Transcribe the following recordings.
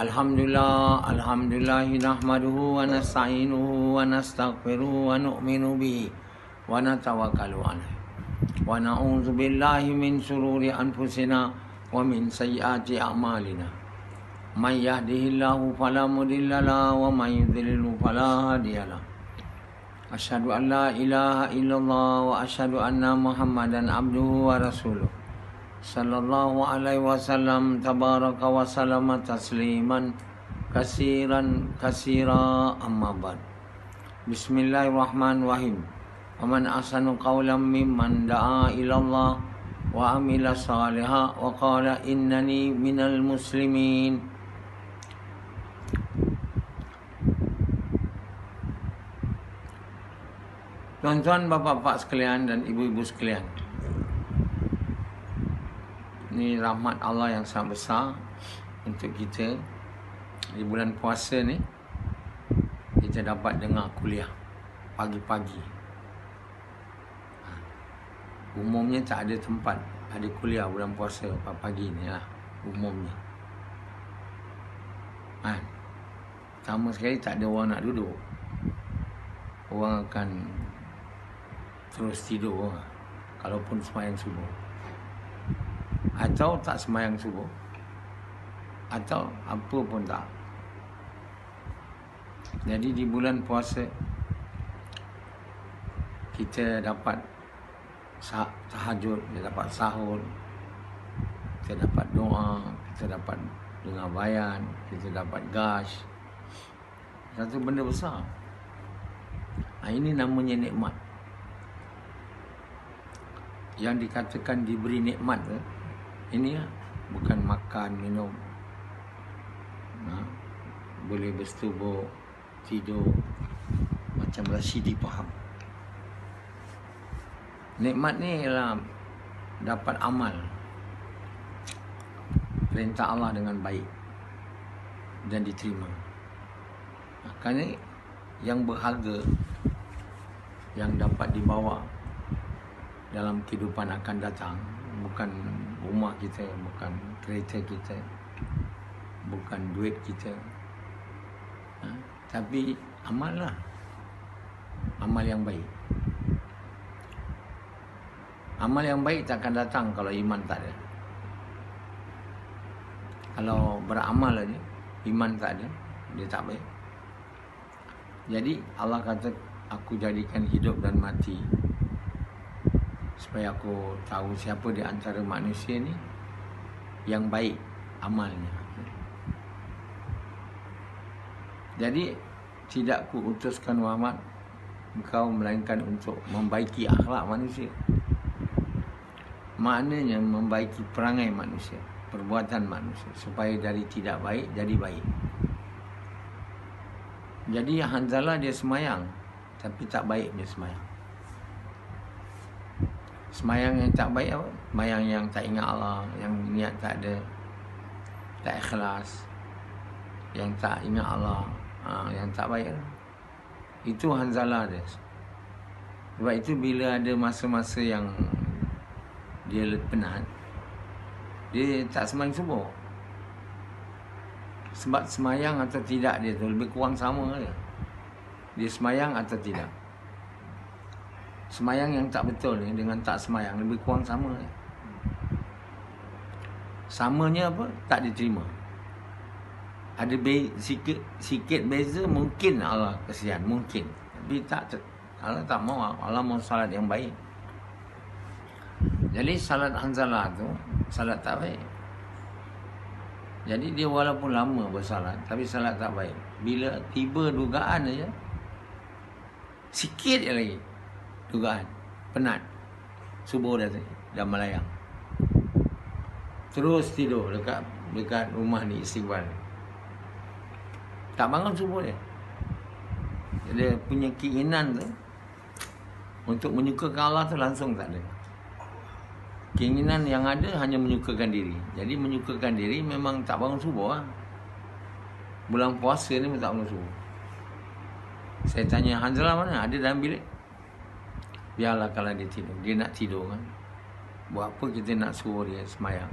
Alhamdulillahi nahmaduhu wa nasta'inuhu wa nastaghfiruhu wa nu'minu bihi wa natawakkalu alaihi. Wa na'udzu billahi min shururi anfusina wa min sayyiati a'malina. May yahdihillahu fala mudilla lahu wa may yudlilhu fala hadiya lahu. Asyhadu an la ilaha illallah wa asyhadu anna Muhammadan abduhu wa rasuluh. Sallallahu alaihi wasallam tabaraka wa salama tasliman kasiran kasira amma ba'd. Bismillahirrahmanirrahim. Wa man ahsanu qawlan mimman da'a ila Allah wa amila shalihan wa qala innani minal muslimin. Tuan-tuan, bapak-bapak sekalian dan ibu-ibu sekalian, ini rahmat Allah yang sangat besar untuk kita. Di bulan puasa ni kita dapat dengar kuliah pagi-pagi. Umumnya tak ada tempat ada kuliah bulan puasa pagi ni lah umumnya. Pertama sekali tak ada orang nak duduk. Orang akan terus tidur kalaupun sembahyang subuh, atau tak sembahyang subuh, atau apa pun tak. Jadi di bulan puasa kita dapat tahajud, kita dapat sahur, kita dapat doa, kita dapat dengar bayan, kita dapat gash. Satu benda besar. Ini namanya nikmat. Yang dikatakan diberi nikmat tu, ini lah, bukan makan, minum, boleh bersetubuh, tidur, macam Rashidi faham. Nikmat ni ialah dapat amal perintah Allah dengan baik dan diterima. Makanya yang berharga yang dapat dibawa dalam kehidupan akan datang bukan rumah kita, bukan kereta kita, bukan duit kita, tapi amal lah. Amal yang baik. Amal yang baik tak akan datang kalau iman tak ada. Kalau beramal aja, iman tak ada, dia tak baik. Jadi Allah kata, aku jadikan hidup dan mati supaya aku tahu siapa di antara manusia ni yang baik amalnya. Jadi tidak ku utuskan Muhammad engkau melainkan untuk membaiki akhlak manusia. Maknanya membaiki perangai manusia, perbuatan manusia, supaya dari tidak baik jadi baik. Jadi Hanzalah dia semayang, tapi tak baik dia semayang. Semayang yang tak baik apa? Semayang yang tak ingat Allah, yang niat tak ada, tak ikhlas, yang tak ingat Allah, yang tak baik. Itu Hanzalah dia. Sebab itu bila ada masa-masa yang dia penat, dia tak semayang subuh. Sebab semayang atau tidak dia tu lebih kurang sama je. Dia semayang atau tidak. Semayang yang tak betul ni dengan tak semayang lebih kurang sama je. Samanya apa? Tak diterima. Ada sikit beza, mungkin Allah kesian, mungkin. Tapi tak, Allah tak mau. Allah mau salat yang baik. Jadi salat Hanzalah tu salat tak baik. Jadi dia walaupun lama bersalat, tapi salat tak baik. Bila tiba dugaan aja, sikit je lagi dugaan, penat, subuh dah melayang, terus tidur dekat rumah ni istighfar. Tak bangun subuh dia. Dia punya keinginan tu untuk menyukakan Allah tu langsung tak ada. Keinginan yang ada hanya menyukakan diri. Jadi menyukakan diri memang tak bangun subuh lah. Bulan puasa ni tak bangun subuh. Saya tanya Hanzalah mana? Ada dalam bilik. Biarlah kalau dia tidur. Dia nak tidur kan. Buat apa kita nak suruh dia semayang?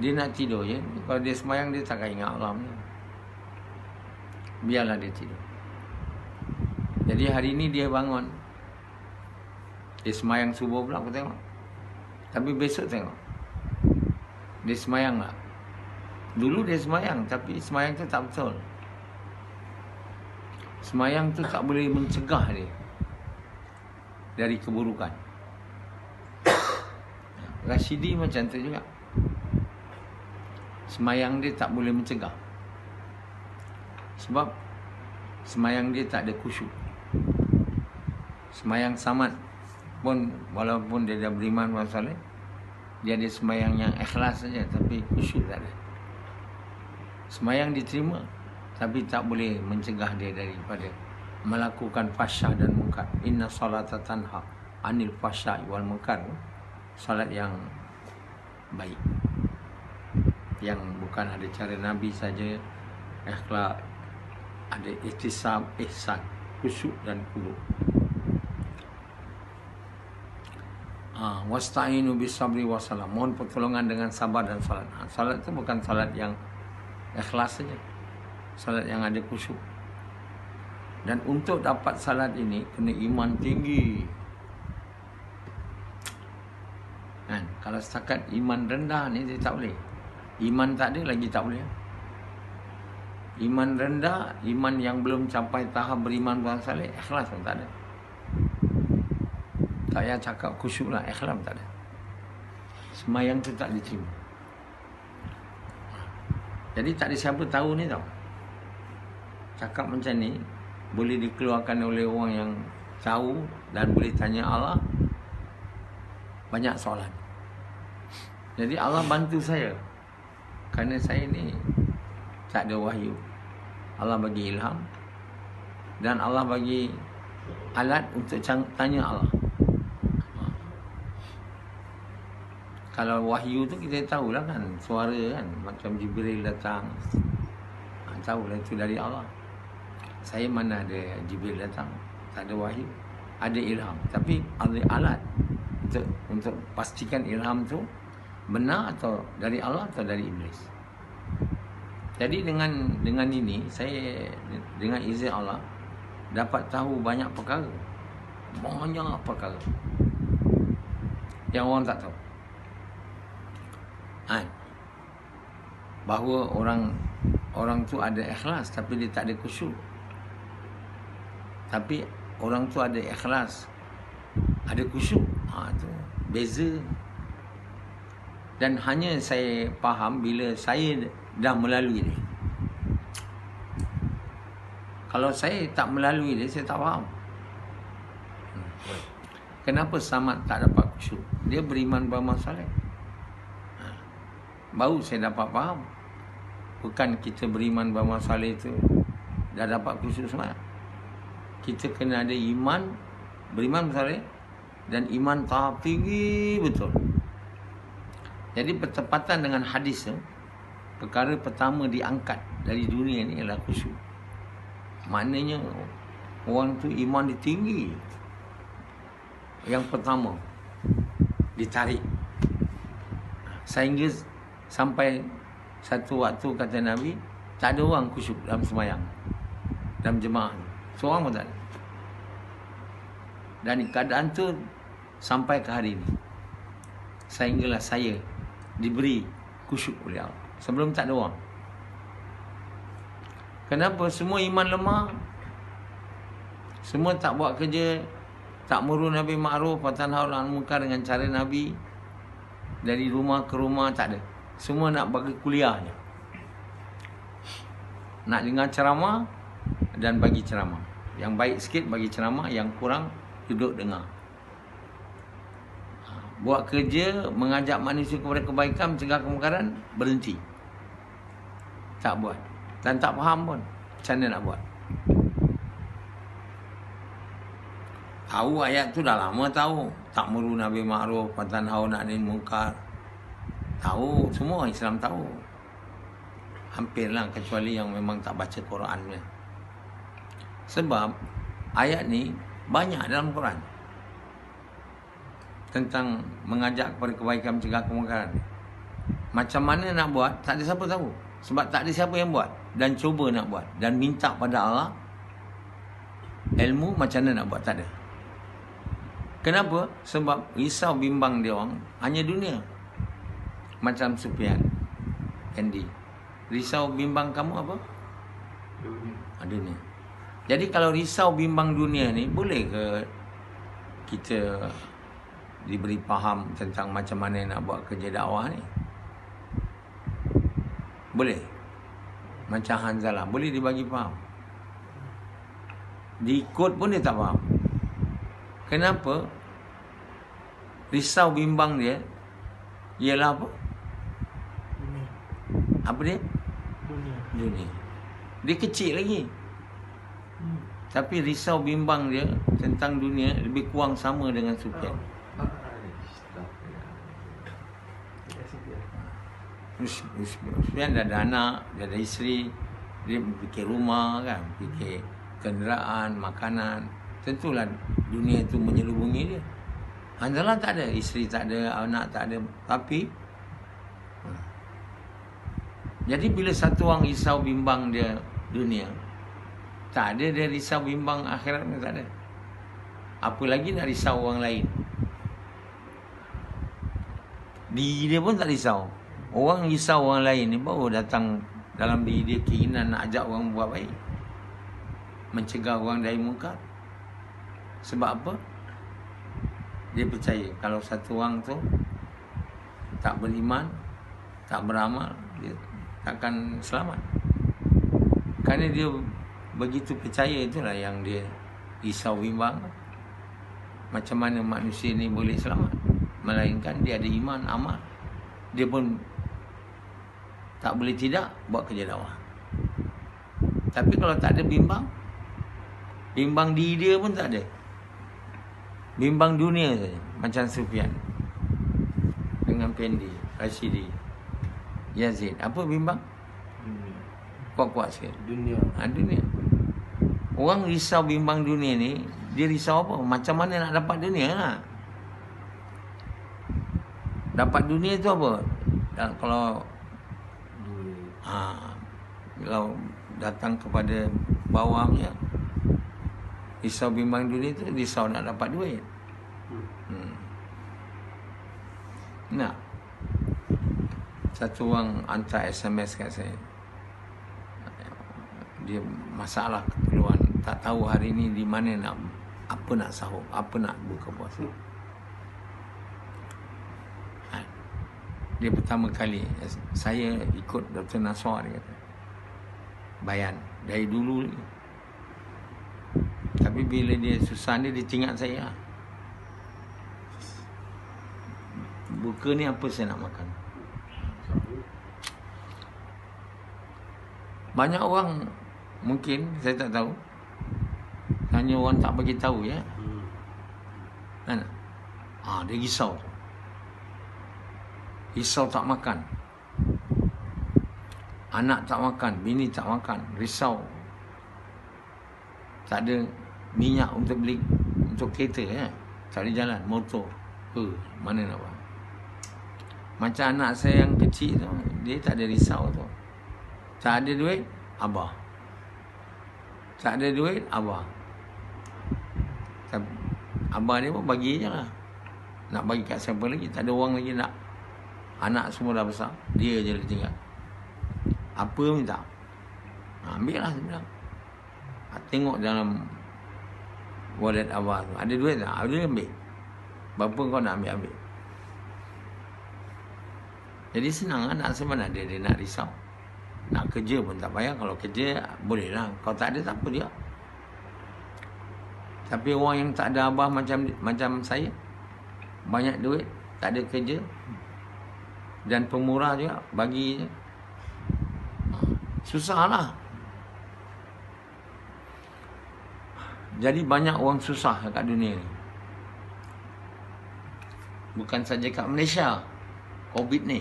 Dia nak tidur je. Kalau dia semayang, dia takkan ingat Allah ni. Biarlah dia tidur. Jadi hari ni dia bangun. Dia semayang subuh pula, aku tengok. Tapi besok tengok. Dia semayang tak? Dulu dia semayang, tapi semayang tu tak betul. Semayang tu tak boleh mencegah dia dari keburukan. Rashidi macam tu juga. Semayang dia tak boleh mencegah. Sebab semayang dia tak ada khusyuk. Semayang samad pun, walaupun dia dah beriman soleh, dia ada semayang yang ikhlas saja, tapi khusyuk tak ada. Semayang diterima, tapi tak boleh mencegah dia daripada melakukan fahsyah dan munkar. Inna salata tanha anil fahsya'i wal munkar. Salat yang baik, yang bukan ada cara Nabi saja, akhlak, ada ihtisab, ihsan, khusyuk dan qulub. Wasta'inu bisabri wassalam. Mohon pertolongan dengan sabar dan salat. Salat itu bukan salat yang ikhlas saja, salat yang ada khusyuk. Dan untuk dapat salat ini kena iman tinggi. Kan? Kalau setakat iman rendah ni dia tak boleh. Iman tak ada lagi tak boleh. Iman rendah, iman yang belum capai tahap beriman bukan saleh, ikhlas pun tak ada. Tak payah cakap khusyuk lah, ikhlas tak ada. Semayang tu tak diterima. Jadi tak ada siapa tahu ni tau. Cakap macam ni boleh dikeluarkan oleh orang yang tahu dan boleh tanya Allah banyak soalan. Jadi Allah bantu saya, kerana saya ni tak ada wahyu. Allah bagi ilham dan Allah bagi alat untuk tanya Allah. Kalau wahyu tu kita tahulah kan, suara kan, macam Jibril datang, tahulah itu dari Allah. Saya mana ada Jibril datang, tak ada wahyu, ada ilham, tapi ada alat untuk pastikan ilham tu benar atau dari Allah atau dari iblis. Jadi dengan ini saya dengan izin Allah dapat tahu banyak perkara yang orang tak tahu. Bahawa orang tu ada ikhlas tapi dia tak ada khusyuk. Tapi orang tu ada ikhlas, ada khusyuk. Tu beza. Dan hanya saya faham bila saya dah melalui dia. Kalau saya tak melalui dia, saya tak faham. Kenapa Samad tak dapat khusyuk? Dia beriman beramal soleh. Baru saya dapat faham. Bukan kita beriman beramal soleh tu dah dapat khusyuk semua. Kita kena ada iman, beriman soleh dan iman tahap tinggi betul. Jadi bertepatan dengan hadis tu, perkara pertama diangkat dari dunia ni ialah khusyuk. Maknanya orang tu iman dia tinggi. Yang pertama ditarik. Sehingga sampai satu waktu kata Nabi, tak ada orang khusyuk dalam sembahyang, dalam jemaah. Seorang pun tak ada. Dan keadaan tu sampai ke hari ini. Sehinggalah saya diberi khusyuk oleh Allah. Sebelum tak ada orang. Kenapa? Semua iman lemah. Semua tak buat kerja, tak muru Nabi ma'ruf wa tanhauna 'anil munkar dengan cara Nabi. Dari rumah ke rumah tak ada. Semua nak bagi kuliah je. Nak dengar ceramah dan bagi ceramah. Yang baik sikit bagi ceramah, yang kurang duduk dengar. Buat kerja, mengajak manusia kepada kebaikan, mencegah kemungkaran, berhenti. Tak buat. Dan tak faham pun macam mana nak buat. Tahu ayat tu dah lama tahu. Tak muru Nabi ma'ruf wa tanhauna 'anil munkar. Tahu, semua Islam tahu. Hampirlah, kecuali yang memang tak baca Quran ni. Sebab ayat ni banyak dalam Quran tentang mengajak kepada kebaikan, mencegah kemungkaran. Macam mana nak buat, tak ada siapa tahu. Sebab tak ada siapa yang buat. Dan cuba nak buat. Dan minta pada Allah ilmu macam mana nak buat, tak ada. Kenapa? Sebab risau bimbang dia orang hanya dunia. Macam Sufyan Andy, risau bimbang kamu apa? Dunia. Jadi kalau risau bimbang dunia ni, boleh ke kita diberi faham tentang macam mana nak buat kerja dakwah ni? Boleh. Macam Hanzalah, boleh dibagi faham. Diikut pun dia tak faham. Kenapa? Risau bimbang dia ialah apa? Dunia. Apa dia? Dunia. Dia kecil lagi. Tapi risau bimbang dia tentang dunia lebih kurang sama dengan Sufyan. Sufyan dah ada anak, dia ada isteri, dia fikir rumah kan, fikir kenderaan, makanan. Tentulah dunia itu menyelubungi dia. Hanzalah tak ada, isteri tak ada, anak tak ada. Tapi jadi bila satu orang risau bimbang dia dunia, tak ada dia risau bimbang akhirat, tak ada. Apa lagi nak risau orang lain? Diri dia pun tak risau. Orang risau orang lain ni baru datang dalam diri dia keinginan nak ajak orang buat baik, mencegah orang dari mungkar. Sebab apa? Dia percaya kalau satu orang tu tak beriman, tak beramal, dia takkan selamat. Kerana dia begitu percaya, itulah yang dia risau bimbang. Macam mana manusia ni boleh selamat? Melainkan dia ada iman, amal. Dia pun tak boleh tidak buat kerja dakwah. Tapi kalau tak ada bimbang, bimbang diri dia pun tak ada. Bimbang dunia saja. Macam Sufyan dengan Pendi, Rashidi, Yazid. Apa bimbang? Dunia. Kuat-kuat sikit. Dunia. Dunia. Orang risau bimbang dunia ni, dia risau apa? Macam mana nak dapat dunia lah. Dapat dunia tu apa? Dan kalau kalau datang kepada bawahnya, risau bimbang dunia tu, risau nak dapat duit. Nah, satu orang hantar SMS kat saya. Dia masalah keperluan, tak tahu hari ni di mana nak, apa nak sahur, apa nak buka puasa. Dia pertama kali, saya ikut Dr. Naswar, dia kata, bayan dari dulu ni. Tapi bila dia susah ni, dia ingat saya. Buka ni apa saya nak makan? Banyak orang mungkin saya tak tahu, hanya orang tak bagi tahu ya. Kan? Dia risau. Risau tak makan. Anak tak makan, bini tak makan, risau. Tak ada minyak untuk beli untuk kereta ya. Tak ada jalan, motor. Mana nak buat? Macam anak saya yang kecil tu, dia tak ada risau tu. Tak ada duit, abah. Tak ada duit, abah. Abah dia pun bagi je lah. Nak bagi kat siapa lagi? Tak ada orang lagi nak. Anak semua dah besar, dia je dia tinggal. Apa minta? Ambil lah, saya bilang. Tengok dalam wallet abah tu, ada duit tak? Dia ambil. Berapa kau nak ambil? Jadi senang anak sebenarnya dia nak risau. Nak kerja pun tak payah. Kalau kerja boleh lah. Kalau tak ada tak apa dia. Tapi orang yang tak ada abah macam saya, banyak duit, tak ada kerja, dan pemurah juga, bagi je. Susahlah. Jadi banyak orang susah kat dunia ni. Bukan saja kat Malaysia, COVID ni.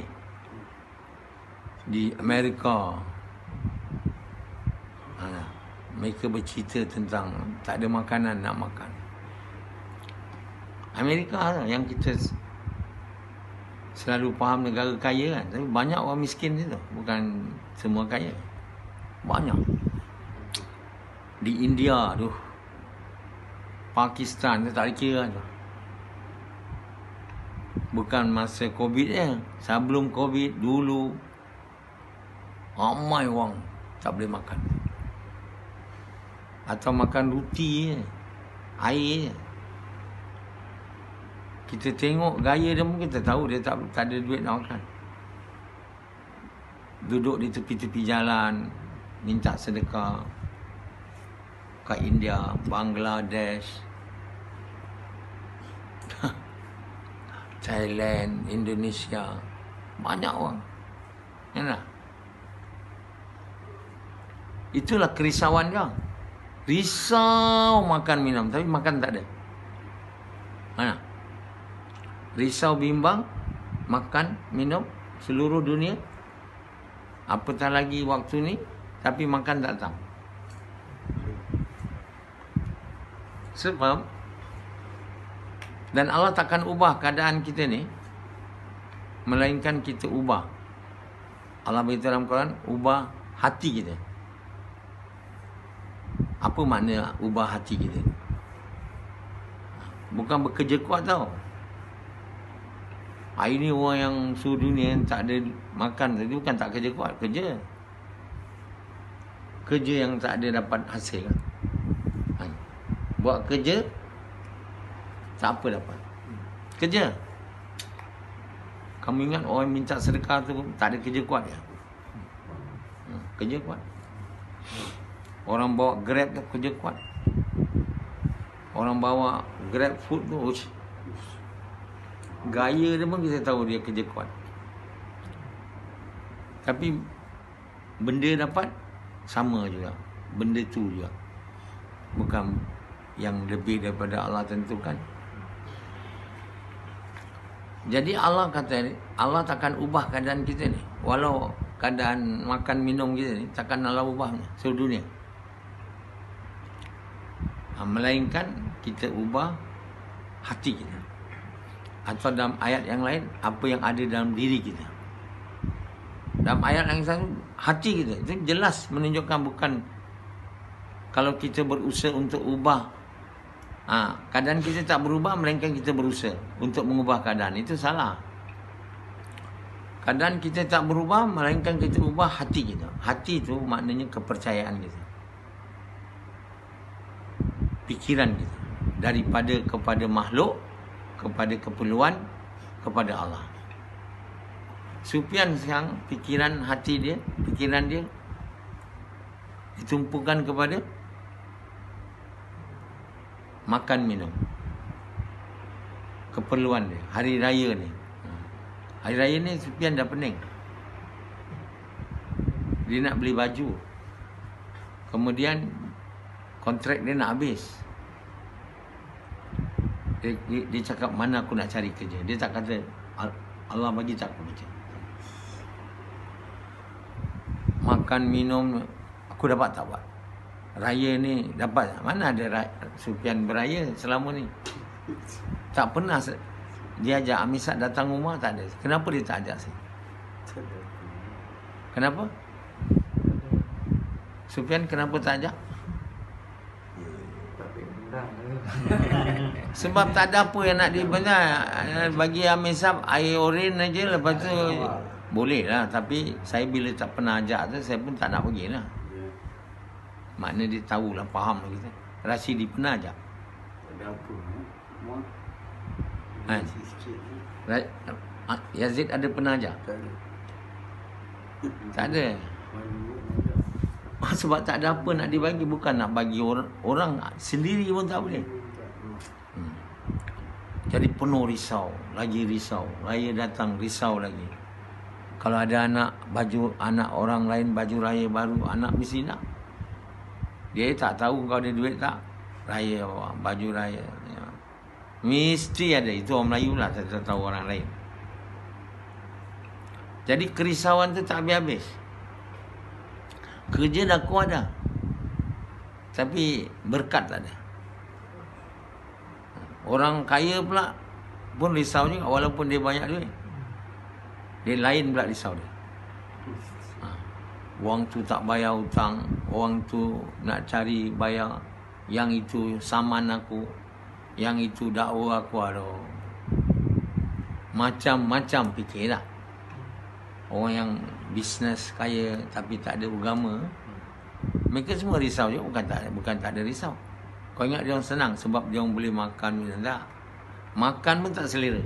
Di Amerika, mereka bercerita tentang tak ada makanan nak makan. Amerika lah yang kita selalu faham negara kaya kan. Tapi banyak orang miskin situ. Bukan semua kaya. Banyak. Di India tu, Pakistan tu tak kira tu. Bukan masa Covid je. Sebelum Covid dulu, ramai orang tak boleh makan. Atau makan roti je, air je. Kita tengok gaya dia pun kita tahu dia tak ada duit nak makan. Duduk di tepi-tepi jalan, minta sedekah. Kat India, Bangladesh, Thailand, Indonesia, banyak orang. Kan? Itulah kerisauan dia. Risau makan minum, tapi makan tak ada. Mana? Risau bimbang makan minum seluruh dunia. Apatah lagi waktu ni, tapi makan tak tahu. Sebab dan Allah takkan ubah keadaan kita ni, melainkan kita ubah. Allah beritahu dalam Quran, ubah hati kita. Apa makna ubah hati kita? Bukan bekerja kuat tau. Hari ni orang yang seluruh dunia yang tak ada makan tadi bukan tak kerja kuat, kerja. Kerja yang tak ada dapat hasil. Buat kerja tak apa dapat. Kerja. Kamu ingat orang minta sedekah tu tak ada kerja kuat ya? Kerja kuat. Orang bawa Grab tu kerja kuat. Orang bawa Grab food tu gaya dia pun kita tahu dia kerja kuat. Tapi benda dapat sama juga. Benda tu juga. Bukan yang lebih daripada Allah tentukan. Jadi Allah kata Allah takkan ubah keadaan kita ni. Walau keadaan makan minum kita ni takkan Allah ubahnya seluruh dunia. Melainkan kita ubah hati kita. Atau dalam ayat yang lain, apa yang ada dalam diri kita. Dalam ayat yang satu, hati kita itu jelas menunjukkan bukan kalau kita berusaha untuk ubah. Keadaan kita tak berubah, melainkan kita berusaha untuk mengubah keadaan. Itu salah. Keadaan kita tak berubah, melainkan kita ubah hati kita. Hati itu maknanya kepercayaan kita, pikiran kita, daripada kepada makhluk, kepada keperluan, kepada Allah. Sufyan sekarang pikiran dia ditumpukan kepada makan minum, keperluan dia. Hari raya ni, hari raya ni Sufyan dah pening. Dia nak beli baju, kemudian kontrak dia nak habis. Dia cakap, mana aku nak cari kerja. Dia tak kata Allah bagi tak aku kerja. Makan minum aku dapat tak buat. Raya ni dapat. Mana ada Sufyan beraya selama ni? Tak pernah dia ajak Amisat datang rumah, tak ada. Kenapa dia tak ajak saya? Kenapa? Sufyan kenapa tak ajak? Sebab tak ada apa yang nak dibenar. Bagi Amisat air oren aja, lepas tu boleh lah. Tapi saya bila tak pernah ajak tu, saya pun tak nak pergi lah. Makna dia tahulah, faham lah kita. Rasidi pernah ajak. Ada apa? Yazid ada pernah ajak? Tak ada. Sebab tak ada apa nak dibagi. Bukan nak bagi orang sendiri pun tak boleh. Jadi penuh risau. Lagi risau. Raya datang risau lagi. Kalau ada anak orang lain baju raya baru, anak mesti nak. Dia tak tahu kau ada duit tak. Raya baju raya ya. Mesti ada. Itu orang Melayu lah. Saya tak tahu orang lain. Jadi kerisauan tu tak habis-habis. Kerja dah kuat dah, tapi berkat tak ada. Orang kaya pula pun risau juga walaupun dia banyak duit. Dia lain pula risau dia. Orang tu tak bayar hutang, orang tu nak cari bayar, yang itu saman aku, yang itu dakwa aku. Aduh, macam-macam fikir lah. Orang yang bisnes kaya tapi tak ada agama, mereka semua risau je. Bukan tak ada risau. Kau ingat dia orang senang sebab dia orang boleh makan. Tak, makan pun tak selera.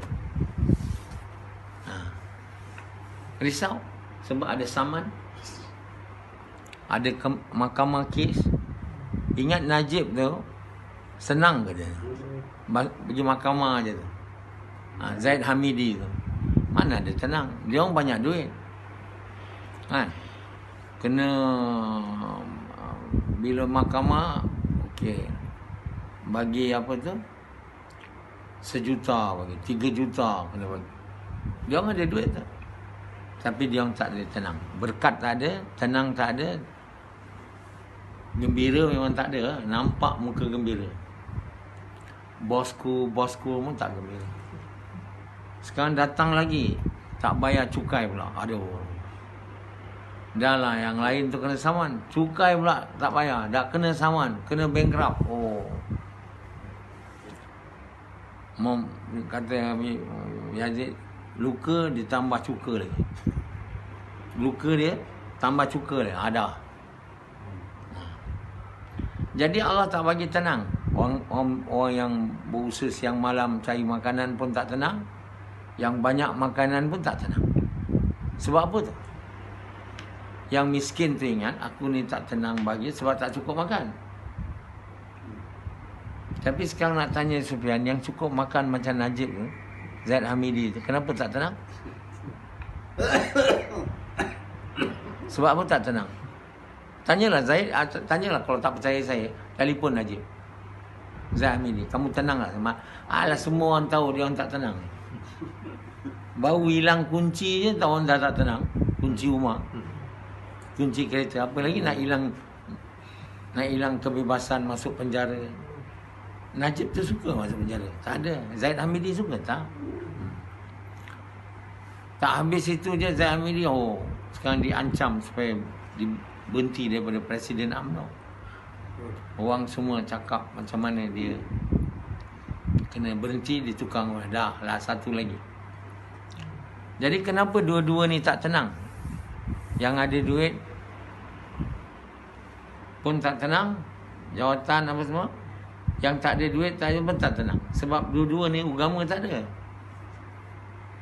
Risau sebab ada saman, ada mahkamah kes. Ingat Najib tu senang ke dia? Pergi mahkamah je tu. Zaid Hamidi tu, mana ada tenang. Dia orang banyak duit kan. Kena bila mahkamah, okey, bagi apa tu, 1 juta bagi, 3 juta kena bagi. Dia orang ada duit tu, tapi dia orang tak ada tenang. Berkat tak ada, tenang tak ada, gembira memang tak ada. Nampak muka gembira. Bosku pun tak gembira. Sekarang datang lagi, tak bayar cukai pula. Aduh, dah lah, yang lain tu kena saman, cukai pula tak bayar, dah kena saman, kena bankrupt. Kata Yazid, luka ditambah cuka lagi. Luka dia tambah cuka lagi. Ada. Jadi Allah tak bagi tenang. Orang yang berusaha siang malam cari makanan pun tak tenang. Yang banyak makanan pun tak tenang. Sebab apa tu? Yang miskin tu ingat, aku ni tak tenang bagi sebab tak cukup makan. Tapi sekarang nak tanya Sufyan, yang cukup makan macam Najib tu, Zaid Hamidi tu, kenapa tak tenang? Sebab apa tak tenang? Tanyalah Zaid, tanyalah kalau tak percaya saya, telefon Najib. Zaid Hamidi, kamu tenang tak? Alah, semua orang tahu dia orang tak tenang. Baru hilang kunci je, tahu orang dah tak tenang. Kunci rumah, kunci kereta, apa lagi nak hilang kebebasan masuk penjara. Najib tu suka masuk penjara? Tak ada. Zaid Hamidi suka tak? Tak habis itu je Zaid Hamidi, sekarang diancam supaya diberhenti daripada Presiden UMNO. Orang semua cakap macam mana dia kena berhenti, ditukang. Dah lah satu lagi. Jadi kenapa dua-dua ni tak tenang? Yang ada duit pun tak tenang, jawatan apa semua. Yang tak ada duit pun tak tenang. Sebab dua-dua ni agama tak ada.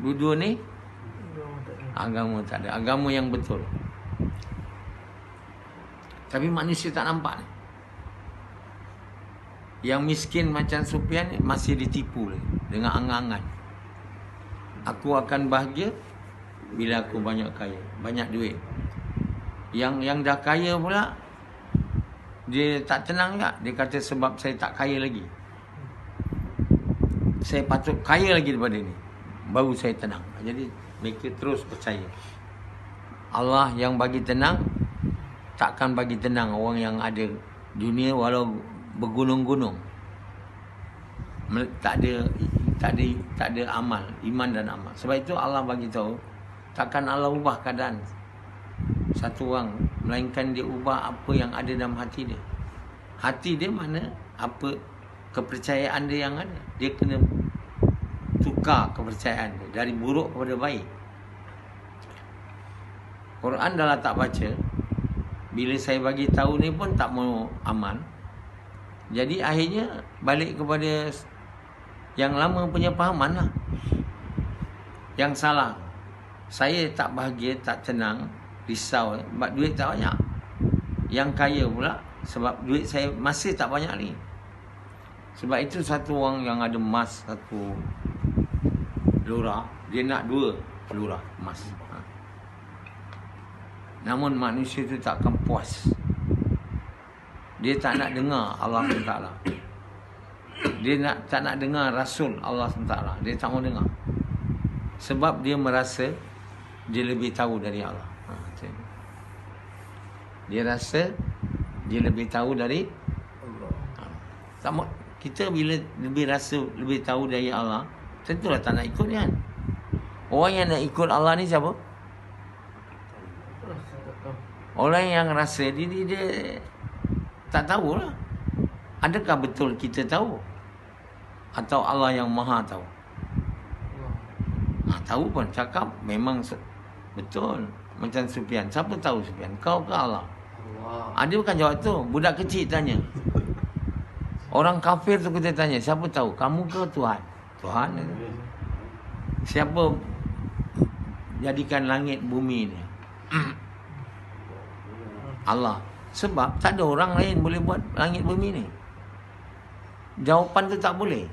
Dua-dua ni agama tak ada. Agama yang betul. Tapi manusia tak nampak ni. Yang miskin macam Sufyan ni masih ditipu lagi dengan angan-angan. Aku akan bahagia bila aku banyak kaya, banyak duit. Yang dah kaya pula, dia tak tenang tak? Dia kata sebab saya tak kaya lagi, saya patut kaya lagi daripada ni, baru saya tenang. Jadi mereka terus percaya Allah yang bagi tenang takkan bagi tenang orang yang ada dunia walau bergunung-gunung. Tak ada amal, iman dan amal. Sebab itu Allah bagi tahu, takkan Allah ubah keadaan satu orang, melainkan dia ubah apa yang ada dalam hati dia. Hati dia mana, apa kepercayaan dia yang ada. Dia kena tukar kepercayaan dia dari buruk kepada baik. Quran dah lah tak baca. Bila saya bagi tahu ni pun tak mau amal. Jadi akhirnya balik kepada yang lama punya fahaman lah. Yang salah, saya tak bahagia, tak tenang, risau sebab duit tak banyak. Yang kaya pula sebab duit saya masih tak banyak lagi. Sebab itu satu orang yang ada emas, satu lurah, dia nak 2 lurah emas. Namun manusia itu tak akan puas. Dia tak nak dengar Allah SWT. Dia tak nak dengar Rasul Allah SWT. Dia tak mau dengar. Sebab dia merasa dia lebih tahu dari Allah. Dia rasa dia lebih tahu dari Allah. Kita bila lebih rasa lebih tahu dari Allah, tentulah tak nak ikut kan. Orang yang nak ikut Allah ni siapa? Rasa tak tahu. Orang yang rasa diri dia tak tahulah. Adakah betul kita tahu? Atau Allah yang maha tahu? Allah. Tahu pun cakap memang betul. Macam Sufyan. Siapa tahu Sufyan? Kau ke Allah? Allah. Dia bukan jawab tu. Budak kecil tanya. Orang kafir tu kita tanya. Siapa tahu? Kamu ke Tuhan? Tuhan. Siapa jadikan langit bumi ni? Allah. Sebab tak ada orang lain boleh buat langit bumi ni. Jawapan tu tak boleh.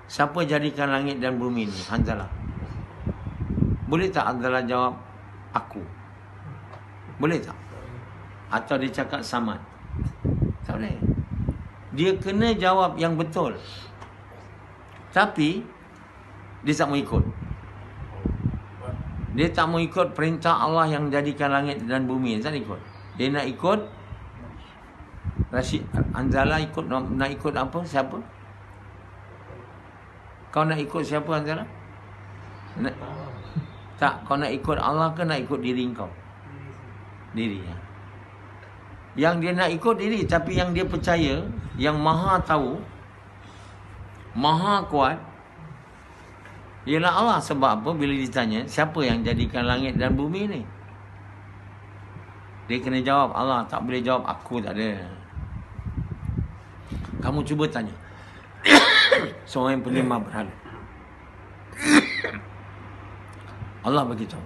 Siapa jadikan langit dan bumi ni? Hanzalah. Boleh tak Hanzalah jawab aku? Boleh tak? Atau dia cakap Samad? Tak boleh. Dia kena jawab yang betul. Tapi dia tak mau ikut. Dia tak mau ikut perintah Allah yang jadikan langit dan bumi. Dia tak ikut. Dia nak ikut Rashid Hanzalah ikut nak ikut apa? Siapa? Kau nak ikut siapa Hanzalah? Tak, kau nak ikut Allah ke nak ikut diri kau? Diri ya. Yang dia nak ikut diri, tapi yang dia percaya, yang maha tahu, maha kuat, ialah Allah. Sebab apa? Bila ditanya, siapa yang jadikan langit dan bumi ni? Dia kena jawab Allah. Tak boleh jawab aku, tak ada. Kamu cuba tanya seorang yang penyembah berhala. Allah bagi tahu.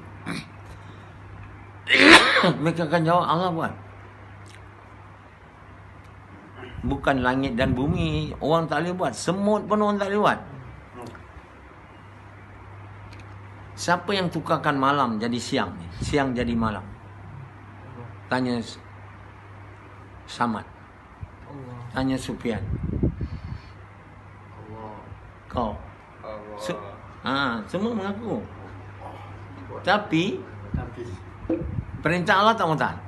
Mereka akan jawab Allah buat. Bukan langit dan bumi orang tak boleh buat. Semut pun orang tak boleh buat. Siapa yang tukarkan malam jadi siang ni? Siang jadi malam? Tanya Samad. Allah. Tanya Sufyan. Allah. Kau. Semua mengaku. Tapi perintah Allah tak mau taat.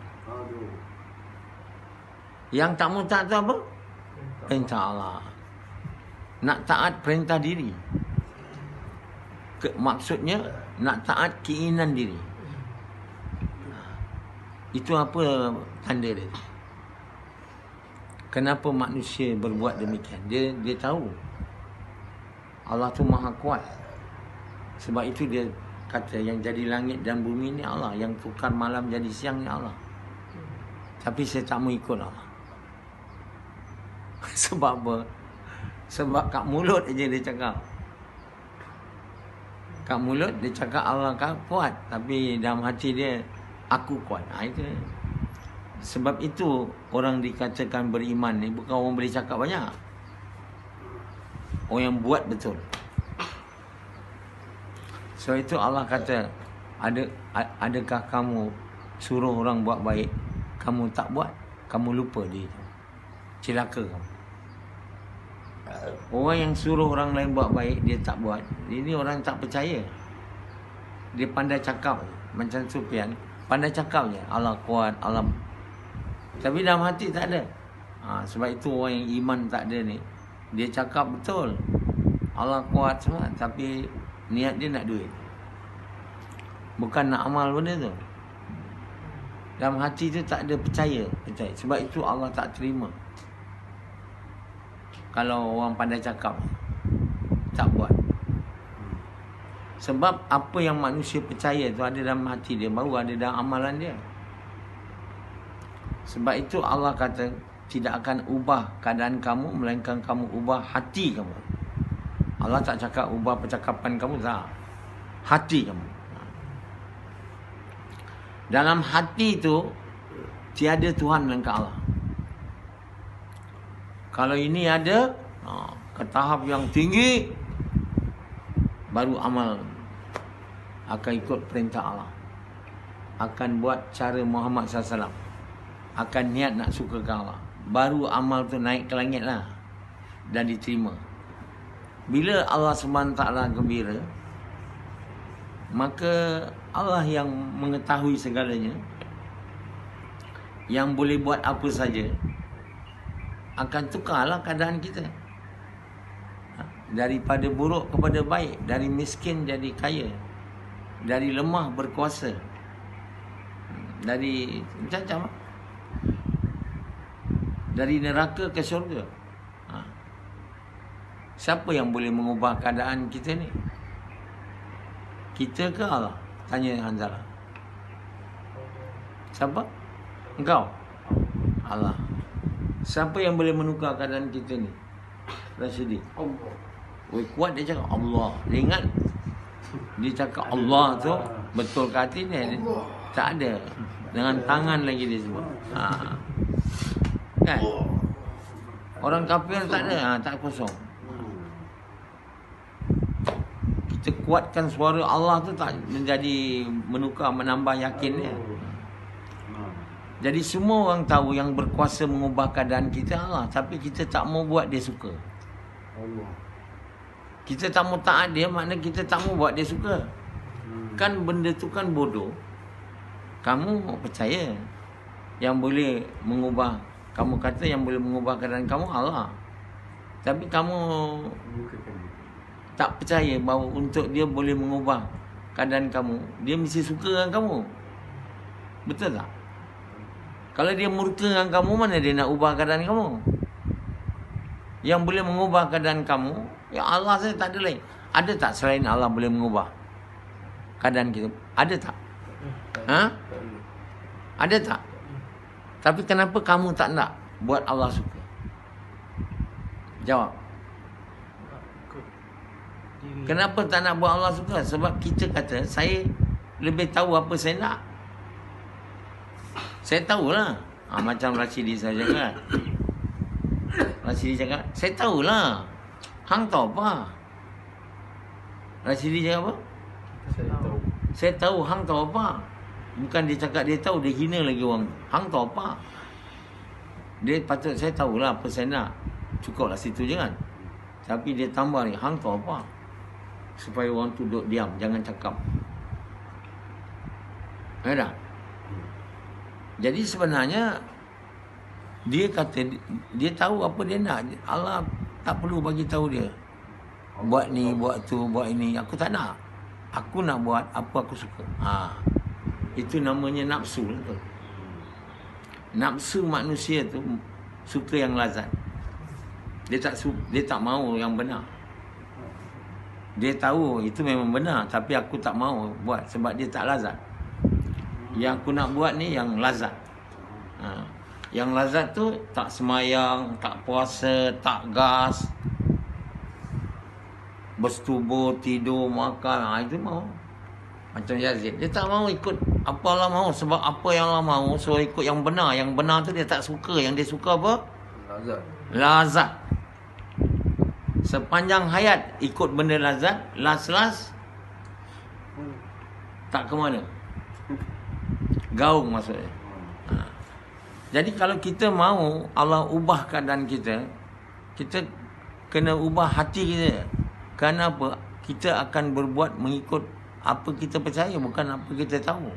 Yang tak mau taat tu apa? Perintah Allah. Nak taat perintah diri. Maksudnya nak taat keinginan diri. Itu apa tanda dia? Kenapa manusia berbuat demikian? Dia tahu Allah tu maha kuat. Sebab itu dia kata yang jadi langit dan bumi ni Allah. Yang tukar malam jadi siang ni Allah. Tapi saya tak mau ikut Allah. Sebab apa? Sebab kat mulut aja dia cakap. Kat mulut dia cakap Allah kan kuat. Tapi dalam hati dia, aku kuat. Itu. Sebab itu orang dikatakan beriman ni bukan orang boleh cakap banyak. Orang yang buat betul. So itu Allah kata, adakah kamu suruh orang buat baik, kamu tak buat, kamu lupa dia itu. Celaka kamu. Orang yang suruh orang lain buat baik, dia tak buat. Ini orang tak percaya. Dia pandai cakap. Macam Sufyan, pandai cakap je. Allah kuat, Allah. Tapi dalam hati tak ada. Sebab itu orang yang iman tak ada ni, dia cakap betul Allah kuat semua, tapi niat dia nak duit. Bukan nak amal benda tu. Dalam hati tu tak ada percaya. Sebab itu Allah tak terima kalau orang pandai cakap tak buat. Sebab apa yang manusia percaya tu ada dalam hati dia, baru ada dalam amalan dia. Sebab itu Allah kata tidak akan ubah keadaan kamu, melainkan kamu ubah hati kamu. Allah tak cakap ubah percakapan kamu, tak. Hati kamu. Dalam hati tu tiada Tuhan melainkan Allah. Kalau ini ada ke tahap yang tinggi, baru amal akan ikut perintah Allah. Akan buat cara Muhammad SAW. Akan niat nak sukakan Allah. Baru amal tu naik ke langit lah. Dan diterima. Bila Allah SWT gembira, maka Allah yang mengetahui segalanya, yang boleh buat apa saja, akan tukarlah keadaan kita. Daripada buruk kepada baik, dari miskin jadi kaya, dari lemah berkuasa. Dari macam-macam. Dari neraka ke syurga. Siapa yang boleh mengubah keadaan kita ni? Kita ke Allah? Tanya Hanzalah. Siapa? Engkau? Allah. Siapa yang boleh menukar keadaan kita ni? Rasyidi. Allah. Oi, kuat dia cakap Allah. Dia ingat dia cakap Allah tu betul ke hati dia? Tak ada. Dengan tangan lagi dia sebut. Kan? Orang kafir tak ada, tak kosong. Kita kuatkan suara Allah tu tak menjadi menukar, menambah yakin dia. Jadi semua orang tahu yang berkuasa mengubah keadaan kita Allah, tapi kita tak mau buat dia suka. Kita tak mau taat dia, maknanya kita tak mau buat dia suka. Kan benda tu kan bodoh. Kamu percaya yang boleh mengubah, kamu kata yang boleh mengubah keadaan kamu Allah. Tapi kamu tak percaya bahawa untuk dia boleh mengubah keadaan kamu, dia mesti suka dengan kamu. Betul tak? Kalau dia murka dengan kamu, mana dia nak ubah keadaan kamu? Yang boleh mengubah keadaan kamu, ya Allah saja, tak ada lain. Ada tak selain Allah boleh mengubah keadaan kita? Ada tak? Ada tak? Tapi kenapa kamu tak nak buat Allah suka? Jawab. Kenapa tak nak buat Allah suka? Sebab kita kata, saya lebih tahu apa saya nak. Saya tahulah. Macam Rashidi saya cakap. Rashidi cakap, saya tahulah. Hang tahu apa? Rashidi cakap apa? Saya tahu. Hang tahu apa? Bukan dia cakap dia tahu, dia hina lagi orang. Hang tahu apa? Dia patut, saya tahulah apa saya nak. Cukuplah situ je kan. Tapi dia tambah ni, hang tahu apa? Supaya orang tu duduk diam, jangan cakap. Ada? Jadi sebenarnya dia kata dia tahu apa dia nak. Allah tak perlu bagi tahu dia. Buat ni, buat tu, buat ini. Aku tak nak. Aku nak buat apa aku suka. Itu namanya nafsu tu. Nafsu manusia tu suka yang lazat. Dia tak mahu yang benar. Dia tahu itu memang benar, tapi aku tak mahu buat sebab dia tak lazat. Yang aku nak buat ni yang lazat. Yang lazat tu tak semayang, tak puasa, tak gas, bersetubuh, tidur, makan. Itu mahu. Macam Yazid, dia tak mahu ikut apa Allah mahu. Sebab apa yang Allah mahu, so ikut yang benar. Yang benar tu dia tak suka. Yang dia suka apa? Lazat. Sepanjang hayat ikut benda lazat, last tak ke mana. Gaung maksudnya. Jadi kalau kita mahu Allah ubah keadaan kita, kita kena ubah hati kita. Kenapa? Kita akan berbuat mengikut apa kita percaya, bukan apa kita tahu.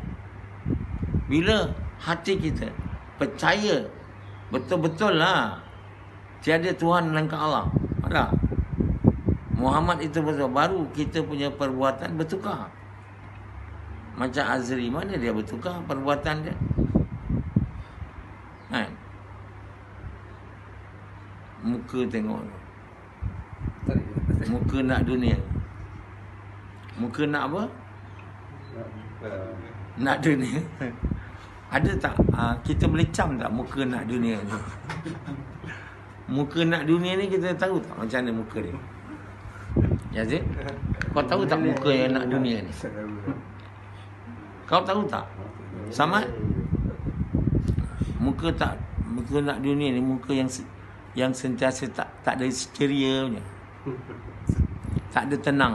Bila hati kita percaya betul-betul lah tiada Tuhan melainkan Allah, ada Muhammad itu betul, baru kita punya perbuatan bertukar. Macam Azri, mana dia bertukar perbuatan dia? Kan? Muka tengok, muka nak dunia. Muka nak apa? Nak dunia. Ada tak? Kita boleh cam tak muka nak dunia ni? Muka nak dunia ni kita tahu tak macam mana muka dia? Yazid, kau tahu tak muka yang nak dunia ni? Kau tahu tak? Samad? Muka nak dunia ni muka yang sentiasa tak ada ceria punya. Tak ada tenang.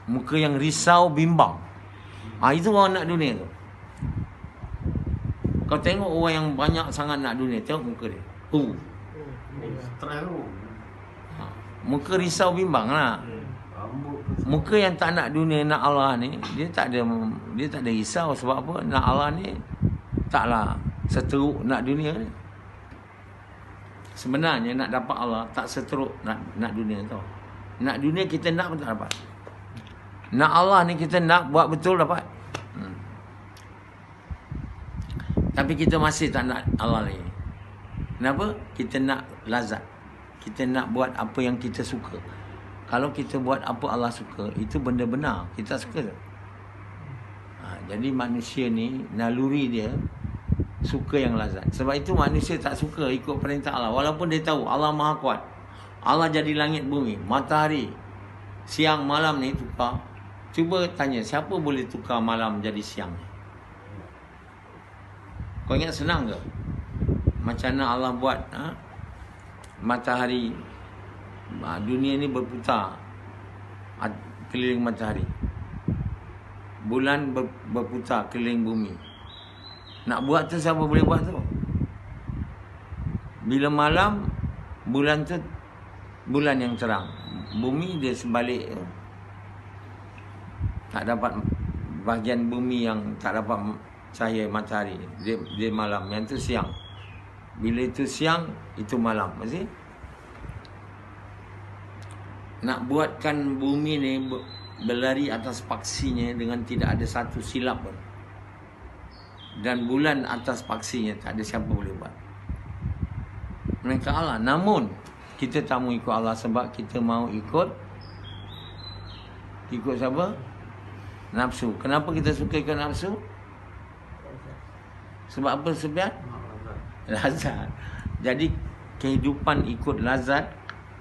Muka yang risau, bimbang. Itu orang nak dunia tu. Kau tengok orang yang banyak sangat nak dunia, tengok muka dia. Muka risau, bimbang lah. Muka yang tak nak dunia, nak Allah ni, dia tak ada risau. Sebab apa? Nak Allah ni taklah seteruk nak dunia ni. Sebenarnya nak dapat Allah tak seteruk nak dunia tu. Nak dunia kita nak pun tak dapat. Nak Allah ni kita nak buat betul dapat. Tapi kita masih tak nak Allah lagi. Kenapa? Kita nak lazat. Kita nak buat apa yang kita suka. Kalau kita buat apa Allah suka, itu benda benar. Kita suka tu. Jadi manusia ni, naluri dia suka yang lazat. Sebab itu manusia tak suka ikut perintah Allah. Walaupun dia tahu Allah Maha Kuat. Allah jadi langit bumi, matahari, siang malam ni tukar. Cuba tanya, siapa boleh tukar malam jadi siang? Kau ingat senang ke? Macam mana Allah buat matahari, dunia ni berputar keliling matahari, bulan berputar keliling bumi. Nak buat tu siapa boleh buat tu? Bila malam, bulan tu bulan yang terang, bumi dia sebalik. Tak dapat bahagian bumi yang tak dapat cahaya matahari, dia malam. Yang tu siang. Bila itu siang, itu malam. Masih? Nak buatkan bumi ni berlari atas paksinya dengan tidak ada satu silap pun. Dan bulan atas paksinya, tak ada siapa boleh buat. Mereka Allah. Namun kita tak mau ikut Allah sebab kita mau ikut siapa? Nafsu. Kenapa kita suka ikut nafsu? Sebab apa sebiar? Lazat. Jadi kehidupan ikut lazat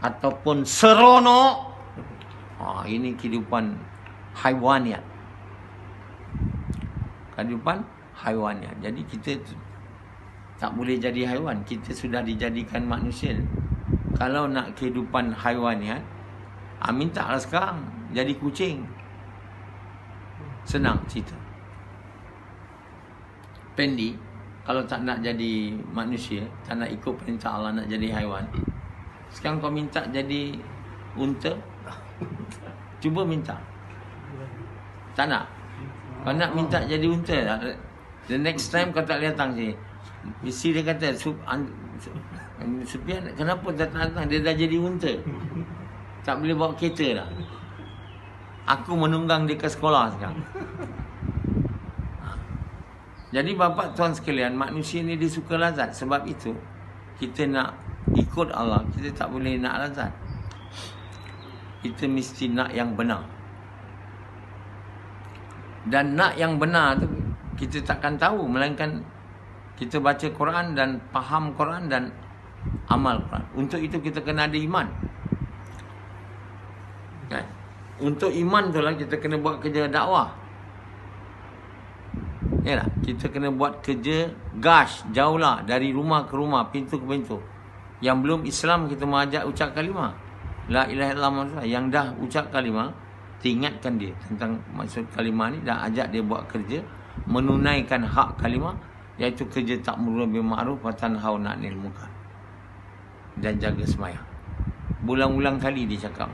ataupun seronok, ini kehidupan haiwaniat. Kehidupan haiwaniat. Jadi kita tak boleh jadi haiwan. Kita sudah dijadikan manusia. Kalau nak kehidupan haiwaniat, minta lah sekarang jadi kucing. Senang cerita. Pendi, kalau tak nak jadi manusia, tak nak ikut perintah Allah, nak jadi haiwan, sekarang kau minta jadi unta. Cuba minta. Tak nak? Kau nak minta jadi unta, the next time kau tak boleh datang sini. Isi dia kata, Sufian, kenapa tak datang? Dia dah jadi unta. Tak boleh bawa kereta dah. Aku menunggang dia ke sekolah sekarang. Jadi bapa tuan sekalian, manusia ni dia suka lazat. Sebab itu kita nak ikut Allah, kita tak boleh nak lazat. Kita mesti nak yang benar. Dan nak yang benar tu kita takkan tahu melainkan kita baca Quran dan faham Quran dan amal Quran. Untuk itu kita kena ada iman. Kan? Untuk iman tu lah kita kena buat kerja dakwah. Ya tak? Kita kena buat kerja gash, jauhlah dari rumah ke rumah, pintu ke pintu. Yang belum Islam kita mengajak ucap kalimah la ilaha illallah. Yang dah ucap kalimah, ingatkan dia tentang maksud kalimah ni, dah ajak dia buat kerja menunaikan hak kalimah, iaitu kerja ta'muru bil ma'ruf wa tanhauna 'anil munkar dan jaga sembahyang. Berulang-ulang kali dia cakap.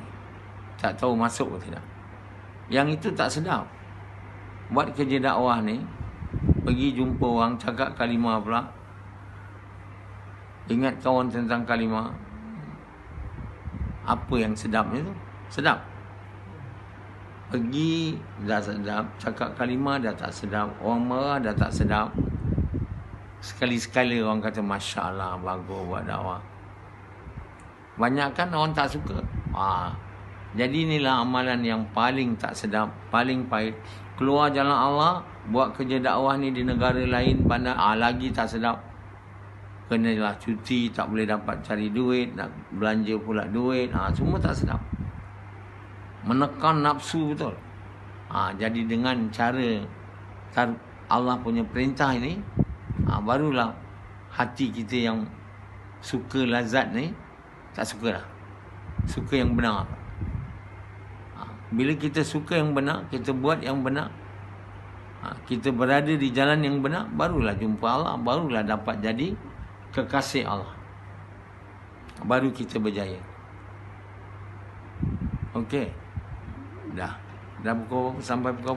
Tak tahu masuk ke tidak. Yang itu tak sedap. Buat kerja dakwah ni, pergi jumpa orang, cakap kalimah pula, ingat kawan tentang kalimah. Apa yang sedapnya tu? Sedap. Pergi dah sedap, cakap kalimah dah tak sedap, orang marah dah tak sedap. Sekali-sekala orang kata Masya Allah, bagus buat dakwah. Banyak kan orang tak suka. Jadi inilah amalan yang paling tak sedap, paling pahit. Keluar jalan Allah, buat kerja dakwah ni di negara lain, bandar, lagi tak sedap. Kenalah cuti, tak boleh dapat cari duit, nak belanja pula duit, semua tak sedap. Menekan nafsu betul. Jadi dengan cara Allah punya perintah ini, barulah hati kita yang suka lazat ni tak suka dah. Suka yang benar. Bila kita suka yang benar, kita buat yang benar, kita berada di jalan yang benar, barulah jumpa Allah, barulah dapat jadi kekasih Allah. Baru kita berjaya. Okey. Dah pukul sampai pukul